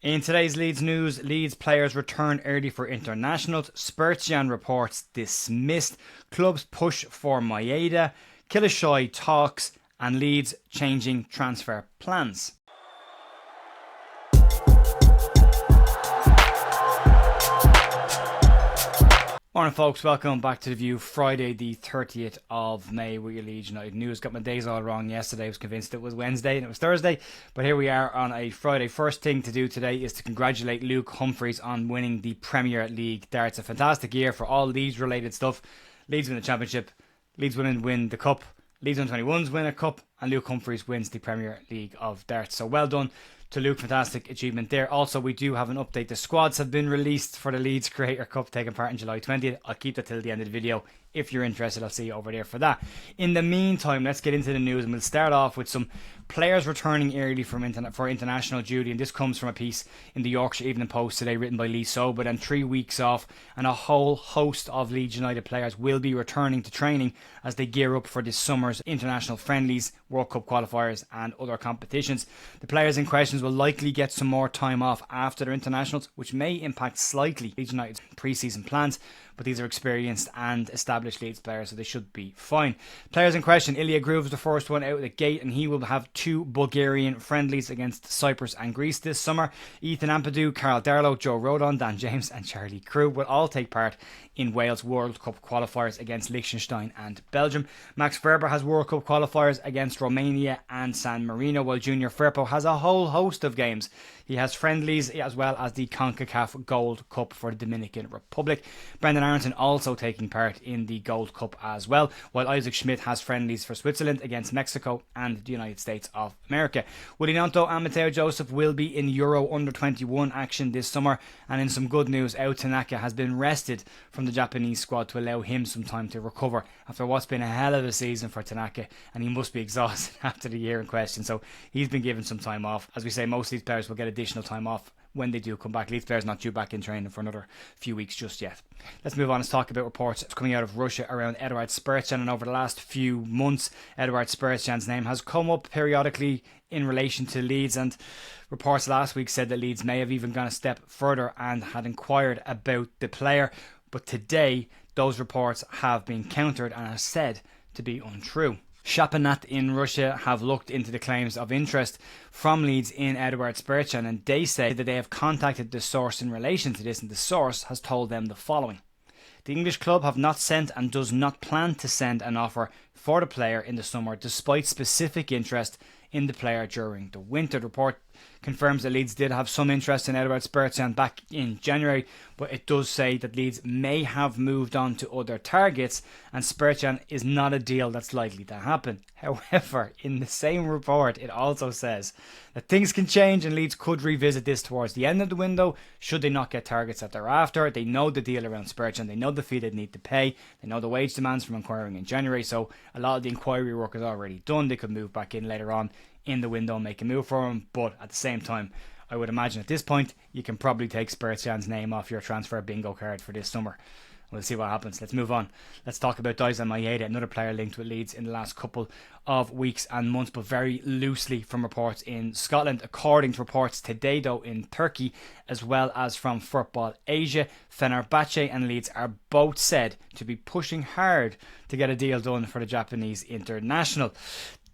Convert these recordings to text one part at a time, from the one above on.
In today's Leeds news, Leeds players return early for internationals, Spertsyan Reports dismissed, clubs push for Maeda, Kilicsoy Talks, and Leeds changing transfer plans. Morning folks, welcome back to The View. Friday the 30th of May with your Leeds United news. Got my days all wrong yesterday. I was convinced it was Wednesday and it was Thursday, but here we are on a Friday. First thing to do today is to congratulate Luke Humphries on winning the Premier League darts. A fantastic year for all Leeds related stuff. Leeds win the Championship, Leeds women win the Cup, Leeds under-21s win a Cup, and Luke Humphries wins the Premier League of darts. So well done to Luke, fantastic achievement there. Also, we do have an update. The squads have been released for the Leeds Creator Cup taking part in July 20th. I'll keep that till the end of the video. If you're interested, I'll see you over there for that. In the meantime, let's get into the news, and we'll start off with some players returning early for international duty, and this comes from a piece in the Yorkshire Evening Post today written by Lee Sober. Then 3 weeks off, and a whole host of Leeds United players will be returning to training as they gear up for this summer's international friendlies, World Cup qualifiers and other competitions. The players in question will likely get some more time off after their internationals, which may impact slightly Leeds United's pre-season plans, but these are experienced and established Leeds players, so they should be fine. Players in question, Ilya Groove's the first one out of the gate, and he will have 2 Bulgarian friendlies against Cyprus and Greece this summer. Ethan Ampadu, Carl Darlow, Joe Rodon, Dan James and Charlie Krug will all take part in Wales World Cup qualifiers against Liechtenstein and Belgium. Max Verber has World Cup qualifiers against Romania and San Marino, while Junior Firpo has a whole host of games. He has friendlies as well as the CONCACAF Gold Cup for the Dominican Republic. Brendan Aronson also taking part in the Gold Cup as well, while Isaac Schmidt has friendlies for Switzerland against Mexico and the United States of America. Willy Gnonto and Matteo Joseph will be in Euro under-21 action this summer, and in some good news, Ao Tanaka has been rested from the Japanese squad to allow him some time to recover after what's been a hell of a season for Tanaka, and he must be exhausted after the year in question, so he's been given some time off. As we say, most of these players will get additional time off when they do come back. Leeds players not due back in training for another few weeks just yet. Let's move on and talk about reports coming out of Russia around Eduard Spertsyan, and over the last few months Eduard Spertsyan's name has come up periodically in relation to Leeds, and reports last week said that Leeds may have even gone a step further and had inquired about the player, but today those reports have been countered and are said to be untrue. Shapanat in Russia have looked into the claims of interest from Leeds in Eduard Spertsyan, and they say that they have contacted the source in relation to this, and the source has told them the following. The English club have not sent and does not plan to send an offer for the player in the summer, despite specific interest in the player during the winter. The report confirms that Leeds did have some interest in Eduard Spertsyan back in January, but it does say that Leeds may have moved on to other targets, and Spertsyan is not a deal that's likely to happen. However, in the same report, it also says that things can change and Leeds could revisit this towards the end of the window should they not get targets that they're after. They know the deal around Spertsyan, they know the fee they need to pay, they know the wage demands from inquiring in January, so a lot of the inquiry work is already done. They could move back in later on in the window and make a move for him, but at the same time, I would imagine at this point you can probably take Spertsyan's name off your transfer bingo card for this summer. We'll see what happens. Let's move on. Let's talk about Dusan Maeda, another player linked with Leeds in the last couple of weeks and months, but very loosely from reports in Scotland. According to reports today, though, in Turkey, as well as from Football Asia, Fenerbahce and Leeds are both said to be pushing hard to get a deal done for the Japanese international.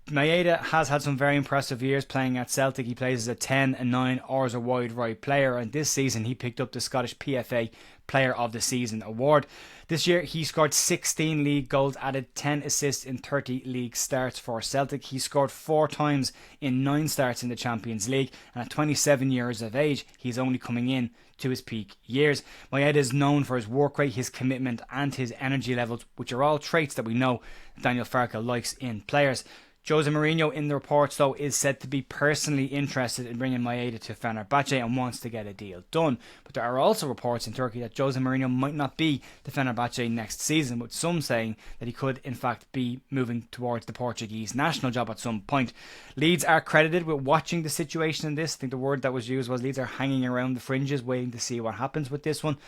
Maeda has had some very impressive years playing at Celtic. He plays as a 10, a 9 or as a wide right player, and this season he picked up the Scottish PFA Player of the Season award. This year he scored 16 league goals, added 10 assists in 30 league starts for Celtic. He scored 4 times in 9 starts in the Champions League, and at 27 years of age he's only coming in to his peak years. Maeda is known for his work rate, his commitment and his energy levels, which are all traits that we know Daniel Farke likes in players. Jose Mourinho in the reports though is said to be personally interested in bringing Maeda to Fenerbahce and wants to get a deal done. But there are also reports in Turkey that Jose Mourinho might not be the Fenerbahce next season, with some saying that he could in fact be moving towards the Portuguese national job at some point. Leeds are credited with watching the situation in this. I think the word that was used was Leeds are hanging around the fringes waiting to see what happens with this one.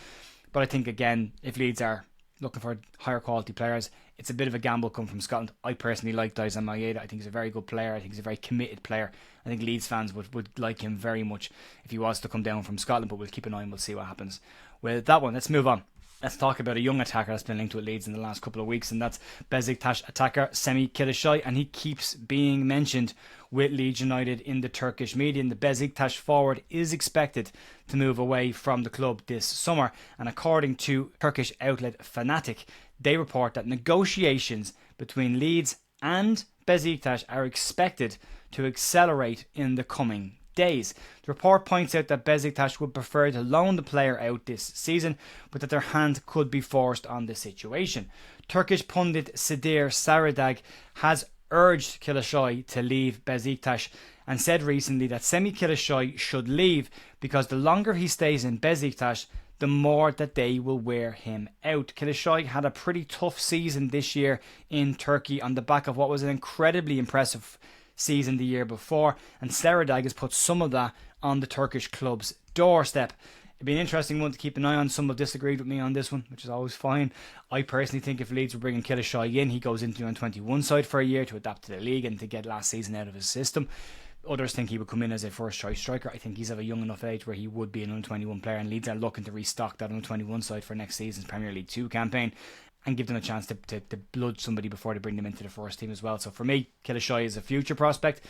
But I think again, if Leeds are looking for higher quality players. It's a bit of a gamble come from Scotland. I personally like Maeda. I think he's a very good player. I think he's a very committed player. I think Leeds fans would like him very much if he was to come down from Scotland, but we'll keep an eye and we'll see what happens with that one. Let's move on. Let's talk about a young attacker that's been linked with Leeds in the last couple of weeks, and that's Besiktas attacker Semih Kilicsoy, and he keeps being mentioned with Leeds United in the Turkish media. And the Besiktas forward is expected to move away from the club this summer, and according to Turkish outlet Fanatic, they report that negotiations between Leeds and Besiktas are expected to accelerate in the coming days. The report points out that Besiktas would prefer to loan the player out this season, but that their hand could be forced on the situation. Turkish pundit Sedir Saradag has urged Kilicsoy to leave Besiktas and said recently that Semih Kilicsoy should leave because the longer he stays in Besiktas, the more that they will wear him out. Kilicsoy had a pretty tough season this year in Turkey on the back of what was an incredibly impressive season the year before, and Saradag has put some of that on the Turkish club's doorstep. It'd be an interesting one to keep an eye on. Some have disagreed with me on this one, which is always fine. I personally think if Leeds were bringing Kilicsoy in, he goes into the under-21 side for a year to adapt to the league and to get last season out of his system. Others think he would come in as a first choice striker. I think he's of a young enough age where he would be an under-21 player, and Leeds are looking to restock that under-21 side for next season's Premier League 2 campaign and give them a chance to blood somebody before they bring them into the first team as well. So for me, Kilicsoy is a future prospect,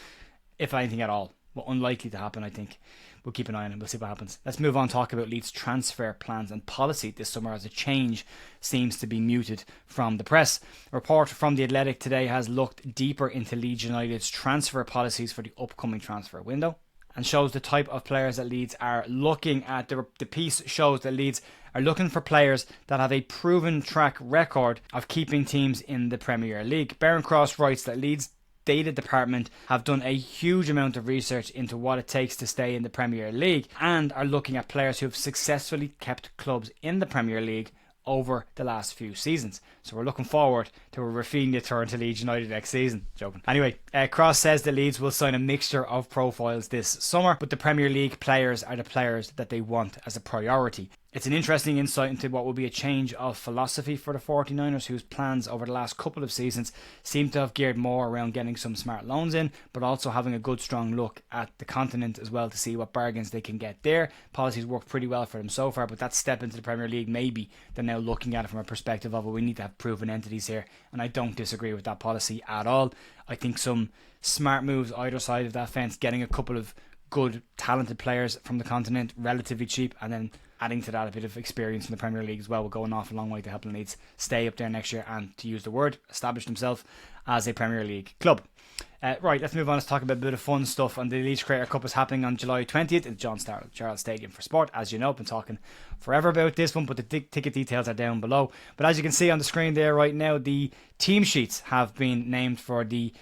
if anything at all. But unlikely to happen, I think. We'll keep an eye on it. We'll see what happens. Let's move on and talk about Leeds' transfer plans and policy this summer, as a change seems to be muted from the press. A report from The Athletic today has looked deeper into Leeds United's transfer policies for the upcoming transfer window and shows the type of players that Leeds are looking at. The piece shows that Leeds are looking for players that have a proven track record of keeping teams in the Premier League. Baron Cross writes that Leeds' data department have done a huge amount of research into what it takes to stay in the Premier League and are looking at players who have successfully kept clubs in the Premier League over the last few seasons. So we're looking forward to a Rafinha turn to Leeds United next season. Joking. Anyway, Cross says that Leeds will sign a mixture of profiles this summer, but the Premier League players are the players that they want as a priority. It's an interesting insight into what will be a change of philosophy for the 49ers, whose plans over the last couple of seasons seem to have geared more around getting some smart loans in, but also having a good strong look at the continent as well to see what bargains they can get there. Policies worked pretty well for them so far, but that step into the Premier League, maybe they're now looking at it from a perspective of, well, we need to have proven entities here, and I don't disagree with that policy at all. I think some smart moves either side of that fence, getting a couple of good, talented players from the continent, relatively cheap, and then adding to that a bit of experience in the Premier League as well, will go an awful long way to helping Leeds stay up there next year and, to use the word, establish themselves as a Premier League club. Right, let's move on. Let's talk about a bit of fun stuff. And the Leeds Creator Cup is happening on July 20th at John Charles Stadium for Sport. As you know, I've been talking forever about this one, but the ticket details are down below. But as you can see on the screen there right now, the team sheets have been named for the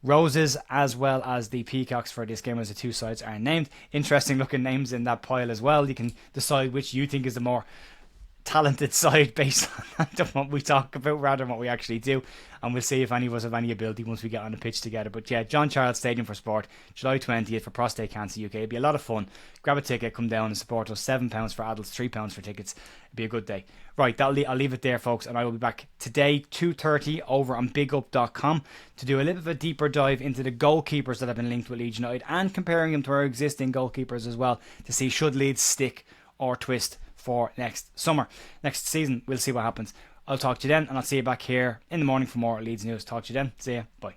Roses as well as the Peacocks for this game, as the two sides are named. Interesting looking names in that pile as well. You can decide which you think is the more talented side based on what we talk about rather than what we actually do, and we'll see if any of us have any ability once we get on the pitch together. But yeah, John Charles Stadium for Sport, July 20th for Prostate Cancer UK. It'll be a lot of fun. Grab a ticket, come down and support us. £7 for adults, £3 for tickets. It'll be a good day. Right, I'll leave it there, folks, and I will be back today 2:30 over on bigup.com to do a little bit of a deeper dive into the goalkeepers that have been linked with Leeds United and comparing them to our existing goalkeepers as well, to see should Leeds stick or twist for next season. We'll see what happens. I'll talk to you then, and I'll see you back here in the morning for more Leeds news. Talk to you then. See ya. Bye.